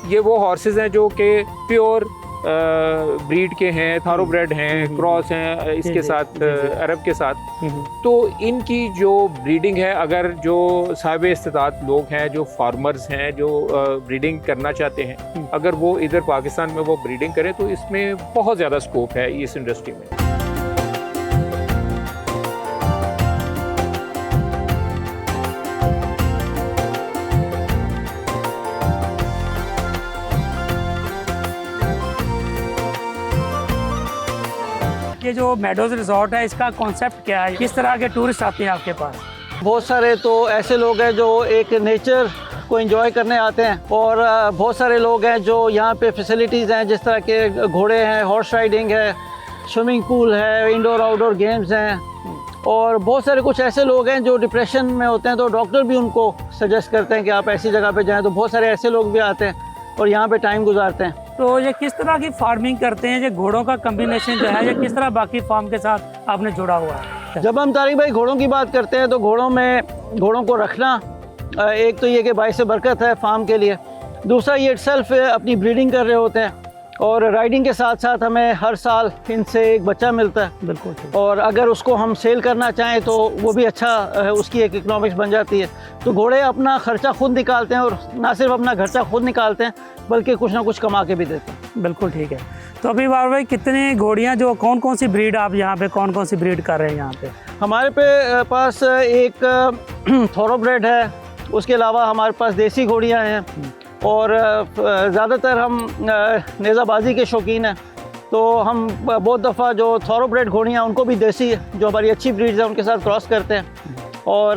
ये वो हॉर्सेस हैं जो कि प्योर ब्रीड के हैं, थारोब्रेड हैं, क्रॉस हैं इसके साथ, अरब के साथ। तो इनकी जो ब्रीडिंग है, अगर जो साहिब इस्तिताअत लोग हैं, जो फार्मर्स हैं, जो ब्रीडिंग करना चाहते हैं, अगर वो इधर पाकिस्तान में वो ब्रीडिंग करें तो इसमें बहुत ज़्यादा स्कोप है इस इंडस्ट्री में। ये जो मेडोज रिजॉर्ट है, इसका कॉन्सेप्ट क्या है? किस तरह के टूरिस्ट आते हैं आपके पास? बहुत सारे तो ऐसे लोग हैं जो एक नेचर को एंजॉय करने आते हैं, और बहुत सारे लोग हैं जो यहाँ पे फैसिलिटीज़ हैं, जिस तरह के घोड़े हैं, हॉर्स राइडिंग है, स्विमिंग पूल है, इंडोर आउटडोर गेम्स हैं। और बहुत सारे कुछ ऐसे लोग हैं जो डिप्रेशन में होते हैं, तो डॉक्टर भी उनको सजेस्ट करते हैं कि आप ऐसी जगह पे जाएं। तो बहुत सारे ऐसे लोग भी आते हैं और यहाँ पे टाइम गुजारते हैं। तो ये किस तरह की फार्मिंग करते हैं? ये घोड़ों का कम्बिनेशन जो है, ये किस तरह बाकी फार्म के साथ आपने जुड़ा हुआ है? जब हम तारिक भाई घोड़ों की बात करते हैं तो घोड़ों को रखना, एक तो ये कि बाइस बरकत है फार्म के लिए, दूसरा ये इटसेल्फ अपनी ब्रीडिंग कर रहे होते हैं, और राइडिंग के साथ साथ हमें हर साल इनसे एक बच्चा मिलता है। बिल्कुल। और अगर उसको हम सेल करना चाहें तो वो भी अच्छा, उसकी एक इकोनॉमिक्स बन जाती है। तो घोड़े अपना खर्चा खुद निकालते हैं, और ना सिर्फ अपना खर्चा खुद निकालते हैं बल्कि कुछ ना कुछ कमा के भी देते हैं। बिल्कुल ठीक है। तो अभी बार भाई, कितनी घोड़ियाँ, जो कौन कौन सी ब्रीड आप यहाँ पे कौन कौन सी ब्रीड कर रहे हैं यहाँ पे? हमारे पास एक थोरोब्रेड है, उसके अलावा हमारे पास देसी घोड़ियाँ हैं, और ज़्यादातर हम नेज़ाबाजी के शौकीन हैं। तो हम बहुत दफ़ा जो थोरोब्रेड घोड़ियाँ उनको भी देसी, जो हमारी अच्छी ब्रीड्स हैं, उनके साथ क्रॉस करते हैं। और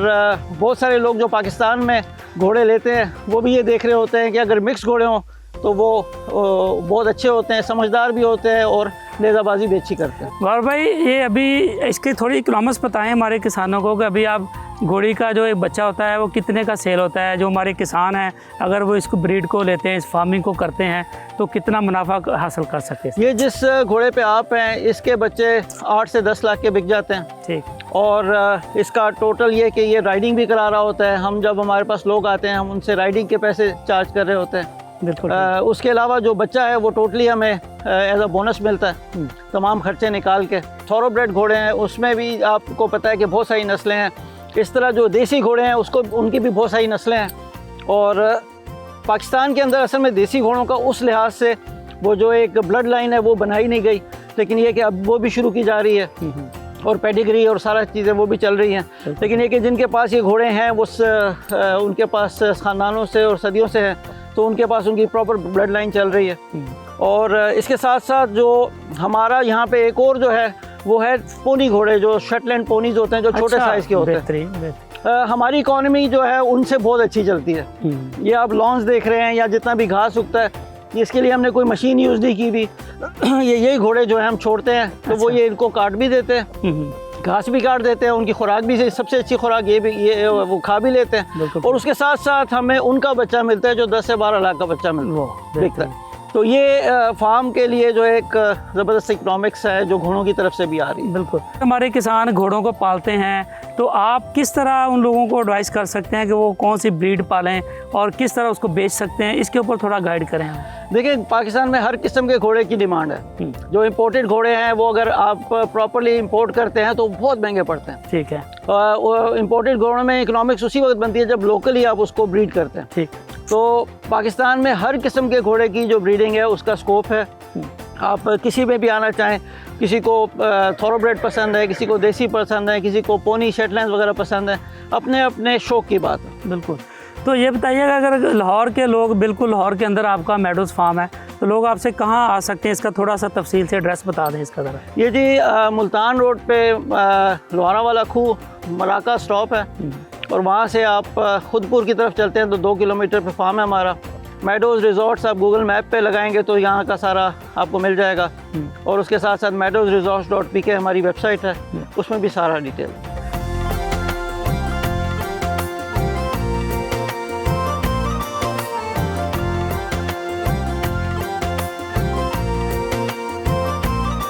बहुत सारे लोग जो पाकिस्तान में घोड़े लेते हैं वो भी ये देख रहे होते हैं कि अगर मिक्स घोड़े हों तो वो बहुत अच्छे होते हैं, समझदार भी होते हैं, और नेज़ाबाजी भी अच्छी करते हैं। गौर भाई, ये अभी इसकी थोड़ी इकोनॉमिक्स बताएं हमारे किसानों को कि अभी आप घोड़ी का जो एक बच्चा होता है वो कितने का सेल होता है? जो हमारे किसान हैं, अगर वो इसको ब्रीड को लेते हैं, इस फार्मिंग को करते हैं, तो कितना मुनाफा हासिल कर सकते हैं? ये जिस घोड़े पे आप हैं, इसके बच्चे 8 से 10 लाख के बिक जाते हैं। ठीक। और इसका टोटल ये कि ये राइडिंग भी करा रहा होता है। हम जब हमारे पास लोग आते हैं, हम उनसे राइडिंग के पैसे चार्ज कर रहे होते हैं। बिल्कुल। उसके अलावा जो बच्चा है वो टोटली हमें एज अ बोनस मिलता है, तमाम खर्चे निकाल के। थोरोब्रेड घोड़े हैं, उसमें भी आपको पता है कि बहुत सारी नस्लें हैं। इस तरह जो देसी घोड़े हैं उसको, उनकी भी बहुत सारी नस्लें हैं। और पाकिस्तान के अंदर असल में देसी घोड़ों का उस लिहाज से वो जो एक ब्लड लाइन है वो बनाई नहीं गई, लेकिन ये कि अब वो भी शुरू की जा रही है, और पेडिग्री और सारा चीज़ें वो भी चल रही हैं। लेकिन ये कि जिनके पास ये घोड़े हैं वो उनके पास ख़ानदानों से और सदियों से हैं, तो उनके पास उनकी प्रॉपर ब्लड लाइन चल रही है। और इसके साथ साथ जो हमारा यहाँ पे एक और जो है वो है पोनी घोड़े, जो शटलैंड पोनीज होते हैं, जो छोटे साइज़ के होते हैं। हमारी इकॉनमी जो है उनसे बहुत अच्छी चलती है। ये आप लॉन्स देख रहे हैं, या जितना भी घास उगता है, इसके लिए हमने कोई मशीन यूज़ नहीं की भी। यही घोड़े जो है हम छोड़ते हैं, तो वो ये इनको काट भी देते हैं, घास भी काट देते हैं, उनकी खुराक भी, सबसे अच्छी खुराक ये वो खा भी लेते हैं। और उसके साथ साथ हमें उनका बच्चा मिलता है जो 10 से 12 लाख का बच्चा मिलता है। तो ये फार्म के लिए जो एक ज़बरदस्त इकोनॉमिक्स है जो घोड़ों की तरफ से भी आ रही है। बिल्कुल। हमारे किसान घोड़ों को पालते हैं, तो आप किस तरह उन लोगों को एडवाइस कर सकते हैं कि वो कौन सी ब्रीड पालें और किस तरह उसको बेच सकते हैं? इसके ऊपर थोड़ा गाइड करें हम। देखिए, पाकिस्तान में हर किस्म के घोड़े की डिमांड है। जो इम्पोर्टेड घोड़े हैं वो अगर आप प्रॉपरली इम्पोर्ट करते हैं तो बहुत महंगे पड़ते हैं। ठीक है। इम्पोर्टेड घोड़ों में इकोनॉमिक्स उसी वक्त बनती है जब लोकली आप उसको ब्रीड करते हैं। ठीक। तो पाकिस्तान में हर किस्म के घोड़े की जो ब्रीडिंग है उसका स्कोप है। आप किसी में भी आना चाहें, किसी को थोरोब्रेड पसंद है, किसी को देसी पसंद है, किसी को पोनी शेटलैंड वगैरह पसंद है, अपने अपने शौक़ की बात है। बिल्कुल। तो ये बताइएगा, अगर लाहौर के लोग, बिल्कुल लाहौर के अंदर आपका मेडोज फार्म है, तो लोग आपसे कहाँ आ सकते हैं? इसका थोड़ा सा तफसील से एड्रेस बता दें इसका ज़रा। ये जी मुल्तान रोड पे लोहारा वाला खूह मराका स्टॉप है, और वहाँ से आप खुदपुर की तरफ चलते हैं तो 2 किलोमीटर पे फार्म है हमारा। मेडोज़ रिजॉर्ट्स आप गूगल मैप पे लगाएंगे तो यहाँ का सारा आपको मिल जाएगा। और उसके साथ साथ meadowsresorts.pk हमारी वेबसाइट है, उसमें भी सारा डिटेल है।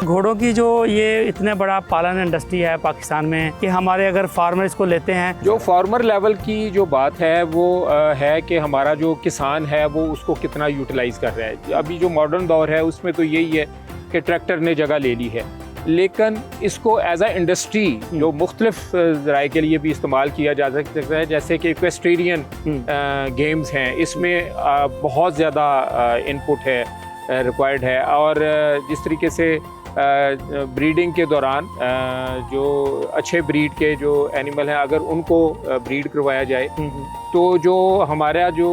घोड़ों की जो ये इतने बड़ा पालन इंडस्ट्री है पाकिस्तान में कि हमारे अगर फार्मर इसको लेते हैं, जो फार्मर लेवल की जो बात है वो है कि हमारा जो किसान है वो उसको कितना यूटिलाइज़ कर रहा है। अभी जो मॉडर्न दौर है उसमें तो यही है कि ट्रैक्टर ने जगह ले ली है, लेकिन इसको एज आ इंडस्ट्री जो मुख्तलिफ ज़राए के लिए भी इस्तेमाल किया जा सकता है, जैसे कि इक्वेस्ट्रेनियन गेम्स हैं, इसमें बहुत ज़्यादा इनपुट है रिक्वायर्ड है। और जिस तरीके से ब्रीडिंग के दौरान जो अच्छे ब्रीड के जो एनिमल हैं अगर उनको ब्रीड करवाया जाए तो जो हमारा जो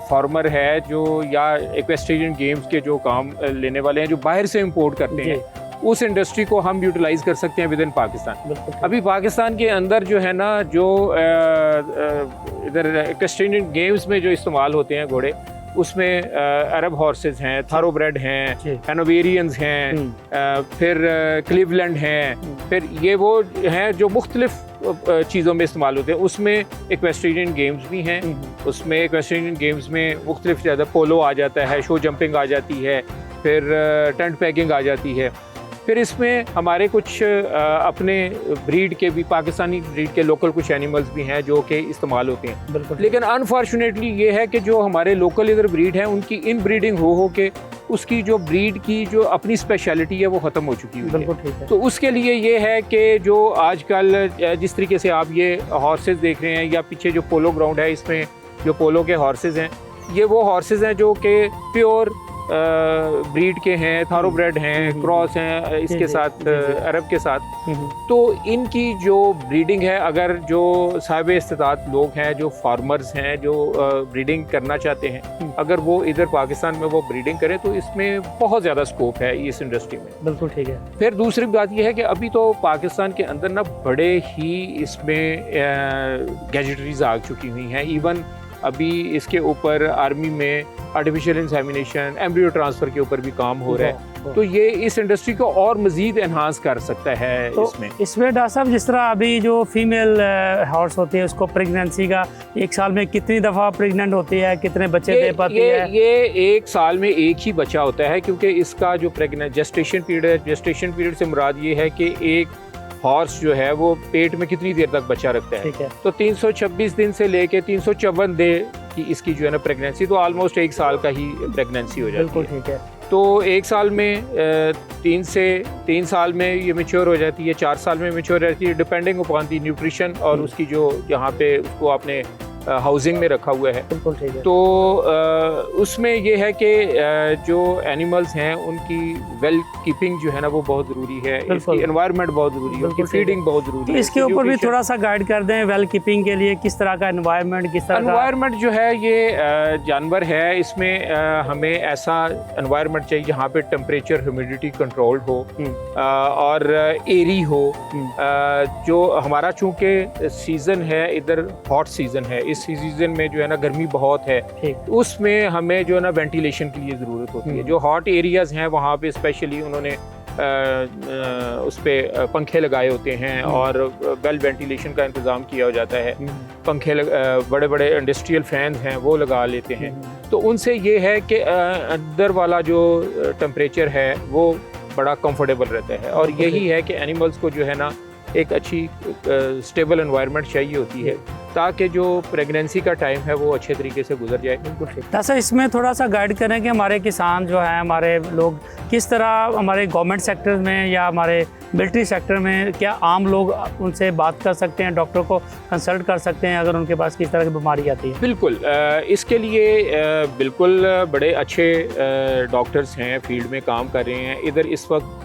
फार्मर है जो या इक्वेस्ट्रेनियन गेम्स के जो काम लेने वाले हैं जो बाहर से इंपोर्ट करते हैं, उस इंडस्ट्री को हम यूटिलाइज़ कर सकते हैं विद इन पाकिस्तान। अभी पाकिस्तान के अंदर जो है ना जो इधर इक्वेस्ट्रेनियन गेम्स में जो इस्तेमाल होते हैं घोड़े, उसमें अरब हॉर्सेस हैं, थारोब्रेड हैं, हैनोवेरियंस हैं, फिर क्लीवलैंड हैं, फिर ये वो हैं जो मुख्तलिफ चीज़ों में इस्तेमाल होते हैं। उसमें इक्वेस्ट्रेनियन गेम्स भी हैं, उसमें इक्वेस्ट्रेनियन गेम्स में मुख्तलिफ ज़्यादा पोलो आ जाता है, शो जंपिंग आ जाती है, फिर टेंट पैकिंग आ जाती है। फिर इसमें हमारे कुछ अपने ब्रीड के भी पाकिस्तानी ब्रीड के लोकल कुछ एनिमल्स भी हैं जो कि इस्तेमाल होते हैं। लेकिन अनफॉर्चुनेटली ये है कि जो हमारे लोकल इधर ब्रीड है उनकी इन ब्रीडिंग हो के उसकी जो ब्रीड की जो अपनी स्पेशलिटी है वो ख़त्म हो चुकी है। तो उसके लिए ये है कि जो आजकल जिस तरीके से आप ये हॉर्सेस देख रहे हैं या पीछे जो पोलो ग्राउंड है इसमें जो पोलो के हॉर्सेस हैं, ये वो हॉर्सेस हैं जो कि प्योर ब्रीड के हैं, थारोब्रेड हैं, क्रॉस हैं इसके साथ अरब के साथ। तो इनकी जो ब्रीडिंग है, अगर जो साहिब इस्तिताअत लोग हैं, जो फार्मर्स हैं, जो ब्रीडिंग करना चाहते हैं, अगर वो इधर पाकिस्तान में वो ब्रीडिंग करें तो इसमें बहुत ज़्यादा स्कोप है इस इंडस्ट्री में। बिल्कुल ठीक है। फिर दूसरी बात यह है कि अभी तो पाकिस्तान के अंदर ना बड़े ही इसमें गैजेटरीज आ चुकी हुई हैं। इवन अभी इसके ऊपर आर्मी में आर्टिफिशियल इंसेमिनेशन, एम्ब्रियो ट्रांसफ़र के ऊपर भी काम हो रहा है, तो ये इस इंडस्ट्री को और मज़ीद एनहांस कर सकता है। तो इसमें डॉक्टर साहब जिस तरह अभी जो फीमेल हॉर्स होती है उसको प्रेगनेंसी का एक साल में कितनी दफ़ा प्रेग्नेंट होती है, कितने बच्चे दे पाती है? ये एक साल में एक ही बच्चा होता है, क्योंकि इसका जो जेस्टेशन पीरियड है, जेस्टेशन पीरियड से मुराद ये है कि एक हॉर्स जो है वो पेट में कितनी देर तक बच्चा रखता है। तो 326 दिन से लेके 354 दिन की इसकी जो है ना प्रेगनेंसी, तो ऑलमोस्ट एक साल का ही प्रेगनेंसी हो जाती है। ठीक है। तो एक साल में 3 साल में ये मैच्योर हो जाती है, 4 साल में मैच्योर रहती है, डिपेंडिंग अपॉन दी न्यूट्रिशन और उसकी जो यहाँ पे उसको आपने हाउसिंग में रखा हुआ है। बिल्कुल ठीक है। तो उसमें ये है कि जो एनिमल्स हैं उनकी वेल कीपिंग जो है ना वो बहुत ज़रूरी है, इसकी एनवायरनमेंट बहुत ज़रूरी है, उनकी फीडिंग बहुत ज़रूरी है। इसके ऊपर भी थोड़ा सा गाइड कर दें, वेल कीपिंग के लिए किस तरह का एनवायरनमेंट, किस तरह का एनवायरनमेंट जो है ये जानवर है, इसमें हमें ऐसा एनवायरनमेंट चाहिए जहाँ पे टेम्परेचर ह्यूमिडिटी कंट्रोल्ड हो और एरी हो। जो हमारा चूँकि सीज़न है इधर हॉट सीज़न है, इस सीज़न में जो है ना गर्मी बहुत है, उसमें हमें जो है ना वेंटिलेशन के लिए ज़रूरत होती है। जो हॉट एरियाज़ हैं वहाँ पे स्पेशली उन्होंने उस पर पंखे लगाए होते हैं और वेल वेंटिलेशन का इंतज़ाम किया हो जाता है। पंखे बड़े बड़े इंडस्ट्रियल फैंस हैं वो लगा लेते हैं, तो उनसे ये है कि अंदर वाला जो टेम्परेचर है वो बड़ा कंफर्टेबल रहता है। और यही है कि एनिमल्स को जो है ना एक अच्छी स्टेबल एनवायरनमेंट चाहिए होती है ताकि जो प्रेगनेंसी का टाइम है वो अच्छे तरीके से गुजर जाए। बिल्कुल ठीक। सर इसमें थोड़ा सा गाइड करें कि हमारे किसान जो हैं, हमारे लोग किस तरह हमारे गवर्नमेंट सेक्टर में या हमारे मिलिट्री सेक्टर में क्या आम लोग उनसे बात कर सकते हैं, डॉक्टर को कंसल्ट कर सकते हैं अगर उनके पास किस तरह की बीमारी आती है? बिल्कुल, इसके लिए बिल्कुल बड़े अच्छे डॉक्टर्स हैं, फील्ड में काम कर रहे हैं। इधर इस वक्त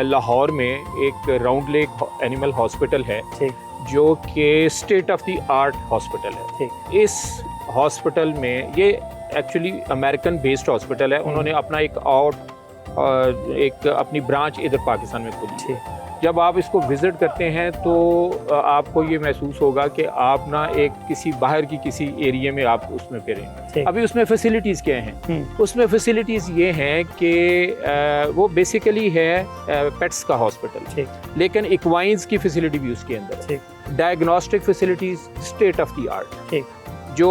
लाहौर में एक राउंड लेक एनिमल हॉस्पिटल है जो कि state of the art hospital है। इस हॉस्पिटल में ये एक्चुअली अमेरिकन बेस्ड हॉस्पिटल है, उन्होंने अपना एक अपनी ब्रांच इधर पाकिस्तान में खोली है। जब आप इसको विज़िट करते हैं तो आपको ये महसूस होगा कि आप ना एक किसी बाहर की किसी एरिया में आप उसमें फिरें। अभी उसमें फैसिलिटीज़ क्या हैं? उसमें फैसिलिटीज़ ये हैं कि वो बेसिकली है पेट्स का हॉस्पिटल, लेकिन इक्वाइंस की फैसिलिटी भी उसके अंदर है, diagnostic facilities state of the art. जो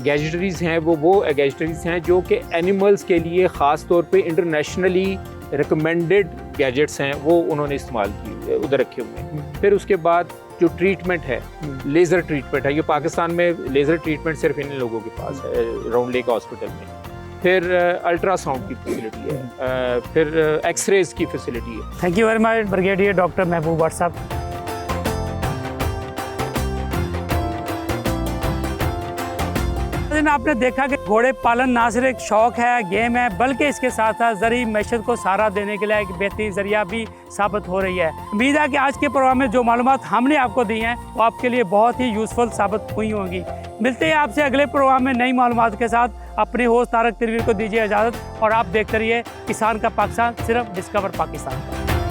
गैजेटरीज़ हैं वो गैजेटरीज़ हैं जो कि एनिमल्स के लिए ख़ास तौर पे इंटरनेशनली रिकमेंडेड गैजेट्स हैं वो उन्होंने इस्तेमाल किए उधर रखे हुए हैं। फिर उसके बाद जो ट्रीटमेंट है, लेज़र ट्रीटमेंट है, ये पाकिस्तान में लेज़र ट्रीटमेंट सिर्फ इन लोगों के पास है राउंड लेक हॉस्पिटल में। फिर अल्ट्रासाउंड की फैसिलिटी है, फिर एक्सरेज की फैसिलिटी है। Thank you very much brigadier doctor महबूब भट्ट साहब। आपने देखा कि घोड़े पालन ना सिर्फ एक शौक है, गेम है, बल्कि इसके साथ साथ ज़रिए मैशत को सहारा देने के लिए एक बेहतरीन जरिया भी साबित हो रही है। उम्मीद है कि आज के प्रोग्राम में जो मालूमात हमने आपको दी हैं वो आपके लिए बहुत ही यूज़फुल साबित हुई होंगी। मिलते हैं आपसे अगले प्रोग्राम में नई मालूमात के साथ। अपने होस्ट तारक तिरवीर को दीजिए इजाज़त और आप देखते रहिए किसान का पाकिस्तान, सिर्फ डिस्कवर पाकिस्तान।